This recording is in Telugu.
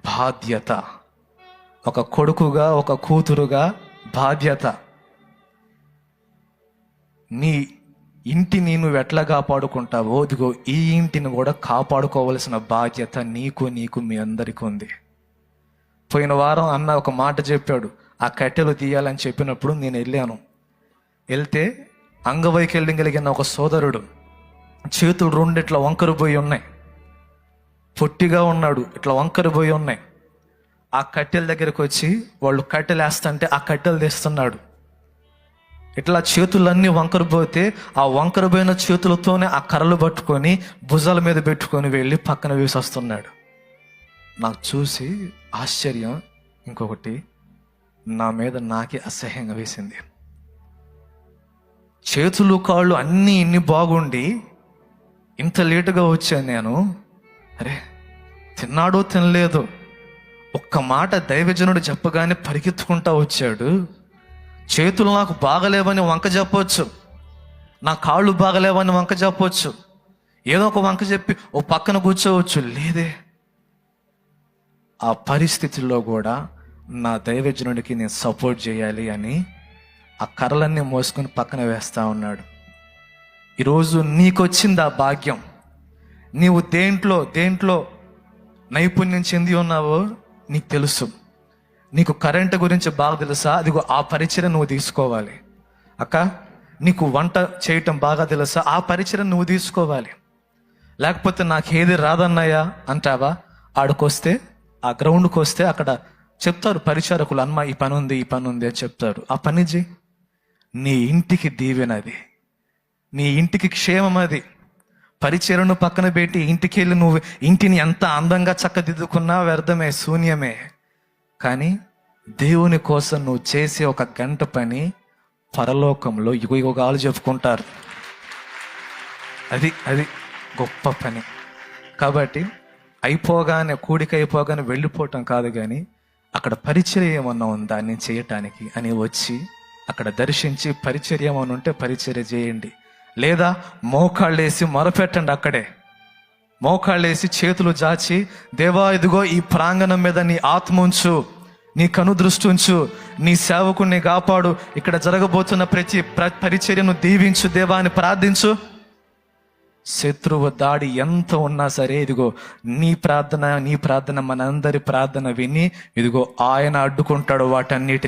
బాధ్యత. ఒక కొడుకుగా, ఒక కూతురుగా బాధ్యత. నీ ఇంటిని నువ్వు ఎట్లా కాపాడుకుంటావో ఇదిగో ఈ ఇంటిని కూడా కాపాడుకోవలసిన బాధ్యత నీకు మీ అందరికీ ఉంది. పోయిన వారం అన్న ఒక మాట చెప్పాడు, ఆ కట్టెలు తీయాలని చెప్పినప్పుడు నేను వెళ్ళాను. వెళ్తే అంగవైకల్యం కలిగిన ఒక సోదరుడు, చేతులు రెండు ఇట్లా వంకరపోయి ఉన్నాయి, పొట్టిగా ఉన్నాడు, ఇట్లా వంకరపోయి ఉన్నాయి. ఆ కట్టెల దగ్గరకు వచ్చి వాళ్ళు కట్టెలు వేస్తుంటే ఆ కట్టెలు తీస్తున్నాడు. ఇట్లా చేతులన్నీ వంకరపోతే ఆ వంకరపోయిన చేతులతోనే ఆ కర్రలు పట్టుకొని భుజాల మీద పెట్టుకొని వెళ్ళి పక్కన వేసి వస్తున్నాడు. నాకు చూసి ఆశ్చర్యం, ఇంకొకటి నా మీద నాకే అసహ్యంగా వేసింది. చేతులు కాళ్ళు అన్నీ ఇన్ని బాగుండి ఇంత లేటుగా వచ్చాను నేను. అరే తిన్నాడో తినలేదు, ఒక్క మాట దైవజనుడు చెప్పగానే పరిగెత్తుకుంటా వచ్చాడు. చేతులు నాకు బాగలేవని వంక చెప్పవచ్చు, నా కాళ్ళు బాగలేవని వంక చెప్పవచ్చు, ఏదో ఒక వంక చెప్పి ఓ పక్కన కూర్చోవచ్చు. లేదే, ఆ పరిస్థితుల్లో కూడా నా దైవజనుడికి నేను సపోర్ట్ చేయాలి అని ఆ కర్రలన్నీ మోసుకొని పక్కన వేస్తా ఉన్నాడు. ఈరోజు నీకొచ్చింది ఆ భాగ్యం. నీవు దేంట్లో నైపుణ్యం చెంది ఉన్నావో నీకు తెలుసు. నీకు కరెంటు గురించి బాగా తెలుసా, అదిగో ఆ పరిచయం నువ్వు తీసుకోవాలి. అక్క నీకు వంట చేయటం బాగా తెలుసా, ఆ పరిచయం నువ్వు తీసుకోవాలి. లేకపోతే నాకు ఏది రాదన్నాయా అంటావా, ఆడికొస్తే ఆ గ్రౌండ్కి వస్తే అక్కడ చెప్తారు పరిచారకులు, అమ్మ ఈ పని ఉంది అని చెప్తారు. ఆ పని చేయి. నీ ఇంటికి దీవెనది, నీ ఇంటికి క్షేమం అది. పరిచయను పక్కన పెట్టి ఇంటికి వెళ్ళి నువ్వు ఇంటిని ఎంత అందంగా చక్కదిద్దుకున్నా వ్యర్థమే, శూన్యమే. కానీ దేవుని కోసం నువ్వు చేసే ఒక గంట పని పరలోకంలో యుగాలు చెప్పుకుంటారు. అది గొప్ప పని. కాబట్టి అయిపోగానే కూడిక అయిపోగానే వెళ్ళిపోవటం కాదు, కానీ అక్కడ పరిచర్య ఏమన్నా ఉందా నేను చేయటానికి అని వచ్చి అక్కడ దర్శించి పరిచర్య ఏమన్నా ఉంటే పరిచర్య చేయండి. లేదా మోకాళ్ళేసి మొరపెట్టండి. అక్కడే మోకాళ్ళేసి చేతులు జాచి, దేవా ఇదిగో ఈ ప్రాంగణం మీద నీ ఆత్మ ఉంచు, నీ కను దృష్టి ఉంచు, నీ సేవకుని కాపాడు, ఇక్కడ జరగబోతున్న ప్రతి పరిచర్యను దీవించు దేవా అని ప్రార్థించు. శత్రువు దాడి ఎంత ఉన్నా సరే ఇదిగో నీ ప్రార్థన మనందరి ప్రార్థన విని ఇదిగో ఆయన అడ్డుకుంటాడు వాటన్నిటిని.